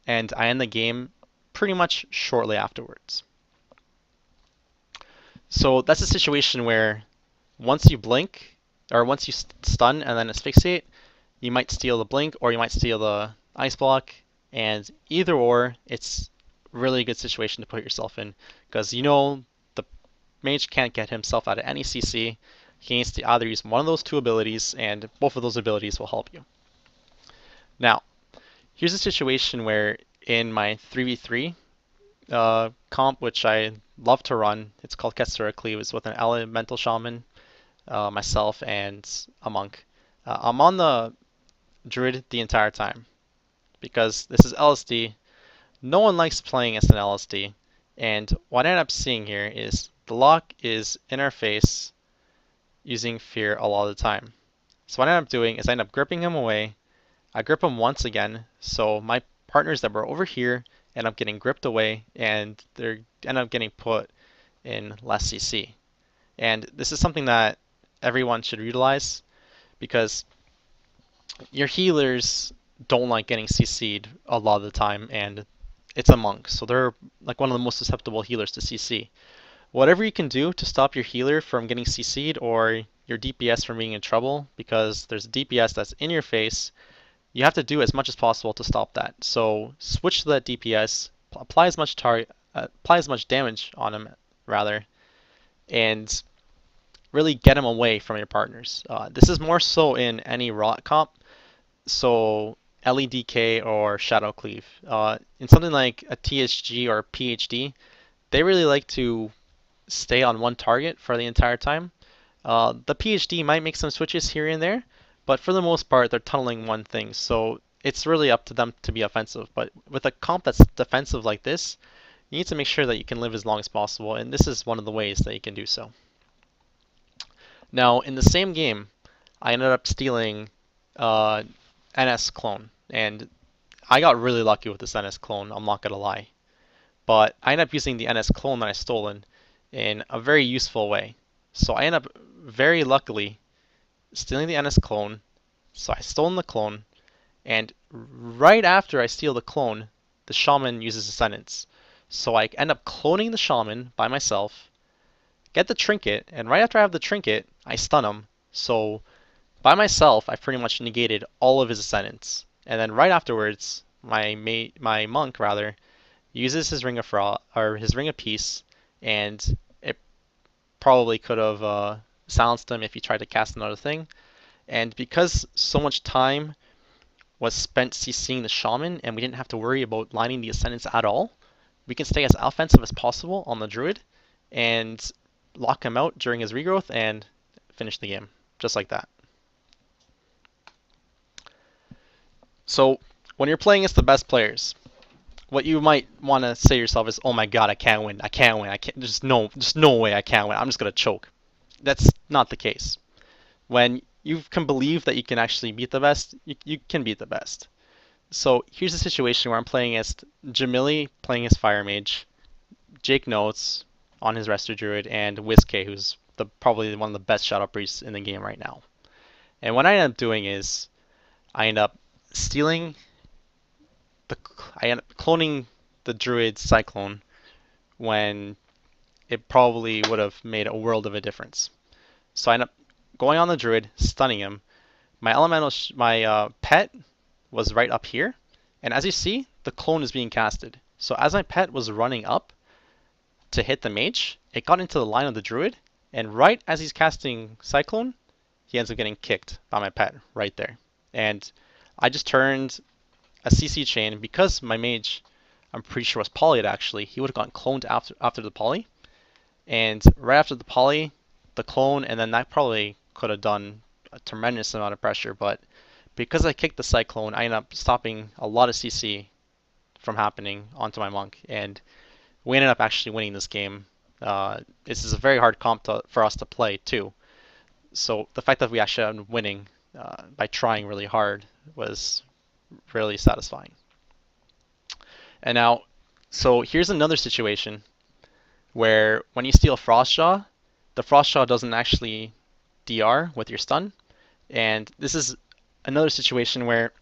and I end the game pretty much shortly afterwards. So that's a situation where once you blink, or once you stun and then asphyxiate, you might steal the blink or you might steal the ice block, and either or, it's really a good situation to put yourself in because you know the mage can't get himself out of any CC. He needs to either use one of those two abilities, and both of those abilities will help you. Now, here's a situation where in my 3v3 comp, which I love to run, it's called Ketsura Cleave, it's with an elemental shaman, myself, and a monk. I'm on the druid the entire time because this is LSD. No one likes playing as an LSD, and what I end up seeing here is the lock is in our face using fear a lot of the time. So what I end up doing is I end up gripping him away. I grip him once again, so my partners that were over here end up getting gripped away, and they end up getting put in less CC. And this is something that everyone should utilize because your healers don't like getting CC'd a lot of the time, and it's a monk, so they're like one of the most susceptible healers to CC. Whatever you can do to stop your healer from getting CC'd or your DPS from being in trouble, because there's a DPS that's in your face, you have to do as much as possible to stop that. So switch to that DPS, apply as much damage on him rather, and really get him away from your partners. This is more so in any rot comp, so LEDK or Shadow Cleave. In something like a TSG or PhD, they really like to stay on one target for the entire time. The PhD might make some switches here and there, but for the most part, they're tunneling one thing. So it's really up to them to be offensive. But with a comp that's defensive like this, you need to make sure that you can live as long as possible, and this is one of the ways that you can do so. Now, in the same game, I ended up stealing NS clone, and I got really lucky with this NS clone, I'm not gonna lie. But I ended up using the NS clone that I stolen in a very useful way. So I end up very luckily stealing the NS clone. So I stolen the clone, and right after I steal the clone, the shaman uses Ascendance. So I end up cloning the shaman by myself, get the trinket, and right after I have the trinket, I stun him. So by myself, I pretty much negated all of his Ascendance. And then right afterwards, my monk rather uses his ring of frost or his ring of peace, and it probably could have silenced him if he tried to cast another thing. And because so much time was spent CCing the shaman and we didn't have to worry about lining the ascendants at all, we can stay as offensive as possible on the druid and lock him out during his regrowth and finish the game just like that. So when you're playing against the best players, what you might want to say to yourself is, "Oh my God, I can't win! I can't win! I can't! There's no way I can't win! I'm just gonna choke." That's not the case. When you can believe that you can actually beat the best, you can beat the best. So here's a situation where I'm playing as Jamili playing as Fire Mage, Jake Notes on his Resto Druid, and WizK, who's probably one of the best Shadow Priests in the game right now. And what I end up doing is I end up stealing I end up cloning the Druid Cyclone when it probably would have made a world of a difference. So I end up going on the Druid, stunning him. My pet was right up here, and as you see, the clone is being casted. So as my pet was running up to hit the mage, it got into the line of the Druid, and right as he's casting Cyclone, he ends up getting kicked by my pet right there. And I just turned a CC chain because my mage, I'm pretty sure was polyed actually. He would have gotten cloned after the poly, and right after the poly, the clone, and then that probably could have done a tremendous amount of pressure. But because I kicked the cyclone, I ended up stopping a lot of CC from happening onto my monk, and we ended up actually winning this game. This is a very hard comp for us to play too. So the fact that we actually ended up winning by trying really hard was really satisfying. And now, so here's another situation where when you steal Frostjaw, the Frostjaw doesn't actually DR with your stun. And this is another situation where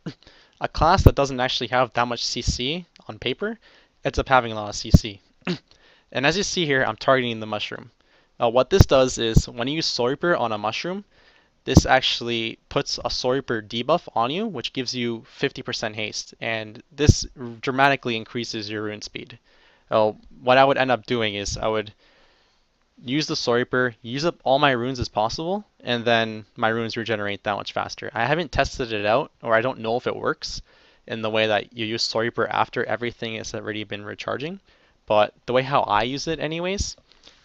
a class that doesn't actually have that much CC on paper, ends up having a lot of CC. And as you see here, I'm targeting the mushroom. What this does is when you use Soul Reaper on a mushroom, this actually puts a Soul Reaper debuff on you, which gives you 50% haste, and this dramatically increases your rune speed. What I would end up doing is I would use the Soul Reaper, use up all my runes as possible, and then my runes regenerate that much faster. I haven't tested it out, or I don't know if it works in the way that you use Soul Reaper after everything has already been recharging, but the way how I use it anyways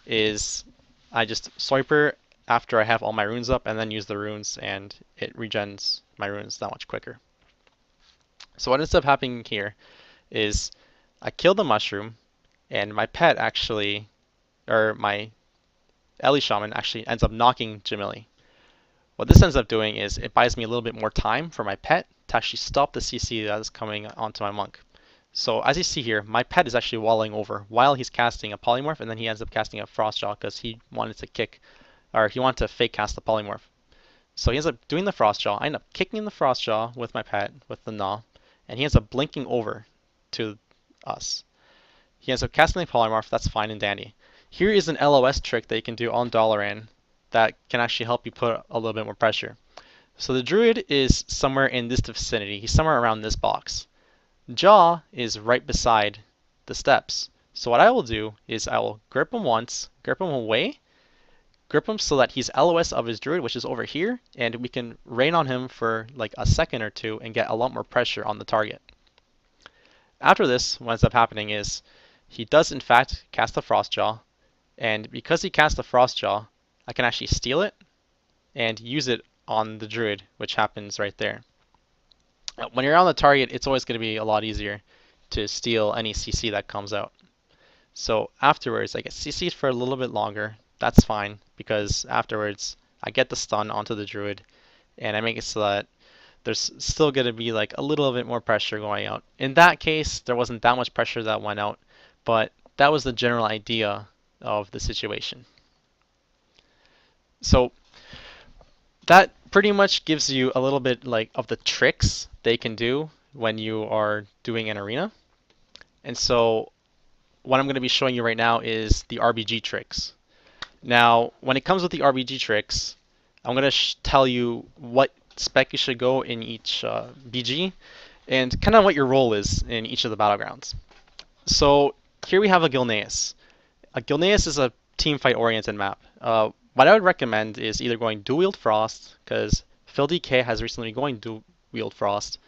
is I just Soul Reaper after I have all my runes up and then use the runes, and it regens my runes that much quicker. So what ends up happening here is I kill the mushroom, and my pet actually, or my Ellie Shaman actually ends up knocking Jamili. What this ends up doing is it buys me a little bit more time for my pet to actually stop the CC that is coming onto my monk. So as you see here, my pet is actually walling over while he's casting a polymorph, and then he ends up casting a Frostjaw because he wanted to kick, or he wanted to fake cast the polymorph. So he ends up doing the Frostjaw. I end up kicking the Frostjaw with my pet, with the Gnaw, and he ends up blinking over to us. He ends up casting the polymorph. That's fine and dandy. Here is an LOS trick that you can do on Dalaran that can actually help you put a little bit more pressure. So the Druid is somewhere in this vicinity. He's somewhere around this box. Jaw is right beside the steps. So what I will do is I will grip him once, grip him away, grip him so that he's LOS of his Druid, which is over here, and we can rain on him for like a second or two and get a lot more pressure on the target. After this, what ends up happening is he does in fact cast the Frostjaw, and because he cast the Frostjaw, I can actually steal it and use it on the Druid, which happens right there. When you're on the target, it's always going to be a lot easier to steal any CC that comes out. So afterwards, I get CC'd for a little bit longer. That's fine, because afterwards, I get the stun onto the Druid, and I make it so that there's still going to be like a little bit more pressure going out. In that case, there wasn't that much pressure that went out, but that was the general idea of the situation. So that pretty much gives you a little bit like of the tricks they can do when you are doing an arena. And so what I'm going to be showing you right now is the RBG tricks. Now, when it comes with the RBG tricks, I'm going to tell you what spec you should go in each BG and kind of what your role is in each of the battlegrounds. So here we have a GILNEAS. A GILNEAS is a team fight oriented map. What I would recommend is either going dual wield Frost, because PhilDK has recently been going dual wield Frost,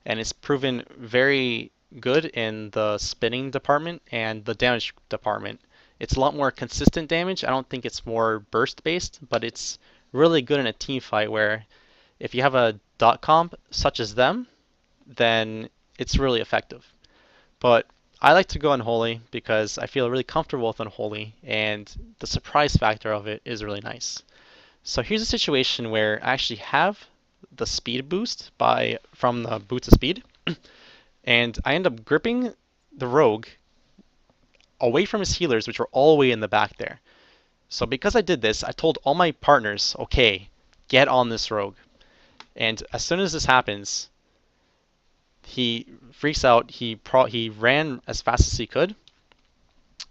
and it's proven very good in the spinning department and the damage department. It's a lot more consistent damage. I don't think it's more burst based, but it's really good in a team fight where if you have a dot comp such as them, then it's really effective. But I like to go Unholy because I feel really comfortable with Unholy, and the surprise factor of it is really nice. So here's a situation where I actually have the speed boost from the Boots of Speed, and I end up gripping the Rogue away from his healers, which were all the way in the back there. So because I did this, I told all my partners, okay, get on this Rogue. And as soon as this happens, he freaks out. He ran as fast as he could,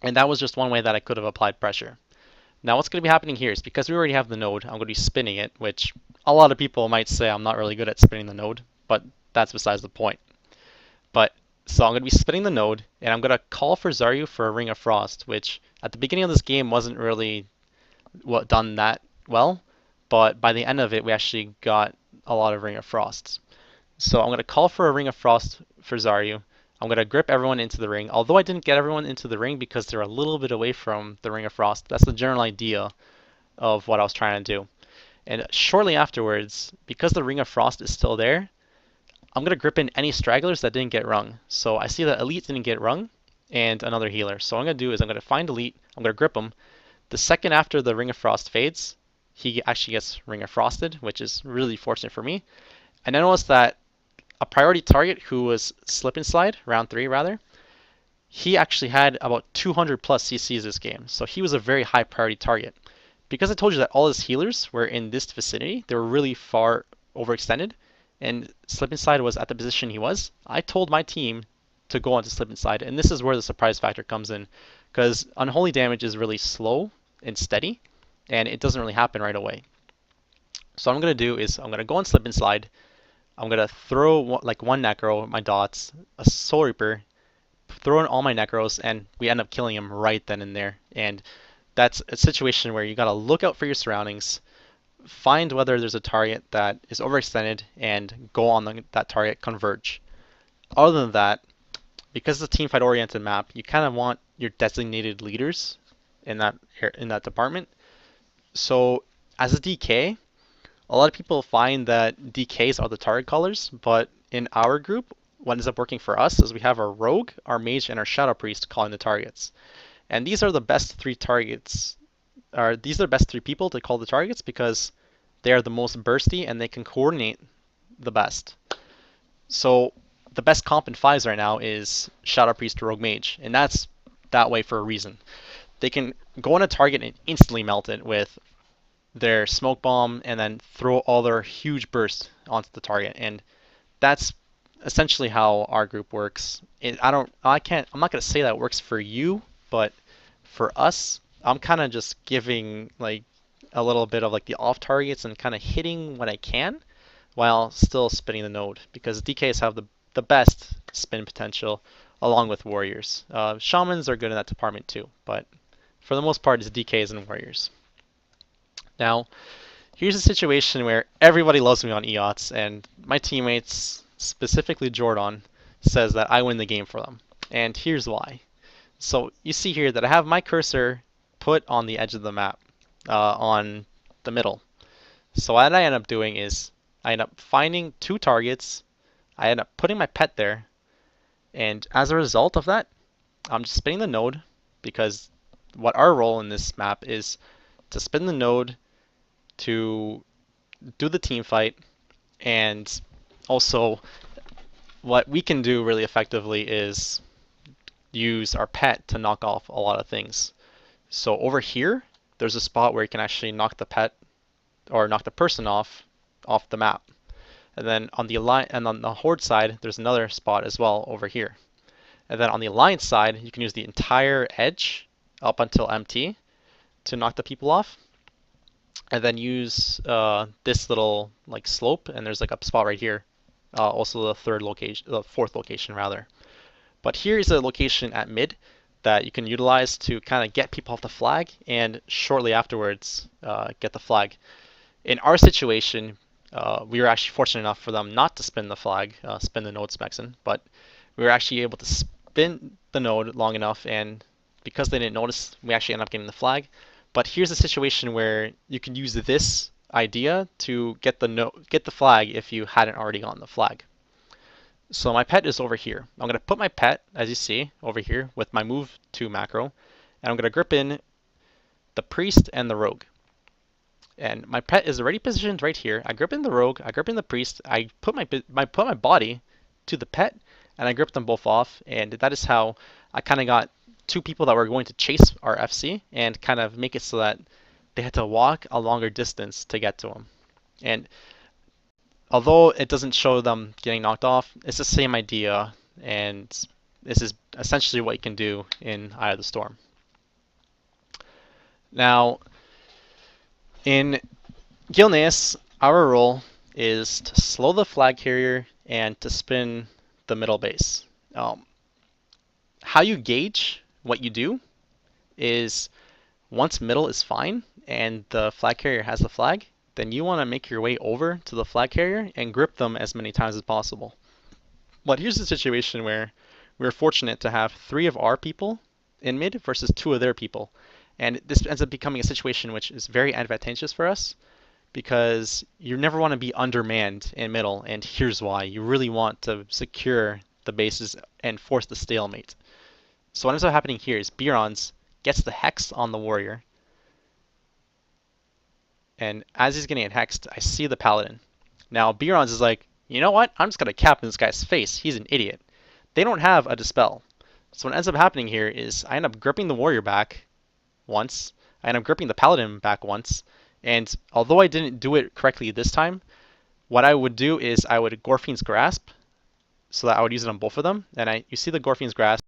and that was just one way that I could have applied pressure. Now what's going to be happening here is because we already have the node, I'm going to be spinning it, which a lot of people might say I'm not really good at spinning the node, but that's besides the point. So I'm going to be spinning the node, and I'm going to call for Zaryu for a Ring of Frost, which at the beginning of this game wasn't really done that well, but by the end of it we actually got a lot of Ring of Frosts. So I'm going to call for a Ring of Frost for Zaryu. I'm going to grip everyone into the ring, although I didn't get everyone into the ring because they're a little bit away from the Ring of Frost. That's the general idea of what I was trying to do. And shortly afterwards, because the Ring of Frost is still there, I'm going to grip in any stragglers that didn't get rung. So I see that Elite didn't get rung, and another healer. So what I'm going to do is I'm going to find Elite, I'm going to grip him. The second after the Ring of Frost fades, he actually gets Ring of Frosted, which is really fortunate for me. And I noticed that a priority target who was Slip and Slide, round 3 rather, he actually had about 200 plus CCs this game. So he was a very high priority target. Because I told you that all his healers were in this vicinity, they were really far overextended, and Slip and Slide was at the position he was, I told my team to go on to slip inside. And this is where the surprise factor comes in, because unholy damage is really slow and steady, and it doesn't really happen right away. So what I'm going to do is I'm going to go on slip inside. I'm going to throw like one necro, my dots, a soul reaper, throw in all my necros, and we end up killing him right then and there. And that's a situation where you got to look out for your surroundings, find whether there's a target that is overextended, and go on that target, converge. Other than that, because it's a team fight oriented map, you kind of want your designated leaders in that department. So as a DK, a lot of people find that DKs are the target callers, but in our group, what ends up working for us is we have our rogue, our mage, and our shadow priest calling the targets. And these are the best three targets. These are the best three people to call the targets because they are the most bursty and they can coordinate the best. So the best comp in fives right now is shadow priest, rogue, mage, and that's that way for a reason. They can go on a target and instantly melt it with their smoke bomb and then throw all their huge bursts onto the target. And that's essentially how our group works. I'm not going to say that works for you, but for us, I'm kind of just giving like a little bit of like the off targets and kind of hitting what I can while still spinning the node, because DKs have the best spin potential along with warriors. Shamans are good in that department too, but for the most part, it's DKs and warriors. Now, here's a situation where everybody loves me on EOTS, and my teammates, specifically Jordan, says that I win the game for them. And here's why. So you see here that I have my cursor put on the edge of the map, on the middle. So what I end up doing is I end up finding two targets, I end up putting my pet there, and as a result of that, I'm just spinning the node, because what our role in this map is to spin the node to do the team fight, and also what we can do really effectively is use our pet to knock off a lot of things. So over here, there's a spot where you can actually knock the pet or knock the person off the map. And then on the horde side, there's another spot as well over here. And then on the alliance side, you can use the entire edge up until MT to knock the people off. And then use this little like slope, and there's like a spot right here. Also the fourth location rather. But here is a location at mid that you can utilize to kind of get people off the flag, and shortly afterwards get the flag. In our situation, we were actually fortunate enough for them not to spin the flag, spin the node Smexen, but we were actually able to spin the node long enough, and because they didn't notice, we actually ended up getting the flag. But here's a situation where you can use this idea to get the flag if you hadn't already gotten the flag. So my pet is over here. I'm going to put my pet, as you see, over here with my move 2 macro, and I'm going to grip in the priest and the rogue. And my pet is already positioned right here. I grip in the rogue, I grip in the priest, I put my body to the pet, and I grip them both off, and that is how I kind of got two people that were going to chase our FC and kind of make it so that they had to walk a longer distance to get to him. And although it doesn't show them getting knocked off, it's the same idea, and this is essentially what you can do in Eye of the Storm. Now, in GILNEAS, our role is to slow the flag carrier and to spin the middle base. How you gauge what you do is once middle is fine and the flag carrier has the flag, then you want to make your way over to the flag carrier and grip them as many times as possible. But here's the situation where we're fortunate to have 3 of our people in mid versus 2 of their people. And this ends up becoming a situation which is very advantageous for us, because you never want to be undermanned in middle, and here's why. You really want to secure the bases and force the stalemate. So what ends up happening here is Birons gets the hex on the warrior, and as he's getting it hexed, I see the paladin. Now Birons is like, you know what? I'm just going to cap in this guy's face. He's an idiot. They don't have a dispel. So what ends up happening here is I end up gripping the warrior back once. I end up gripping the paladin back once. And although I didn't do it correctly this time, what I would do is I would Gorfine's Grasp so that I would use it on both of them. And you see the Gorfine's Grasp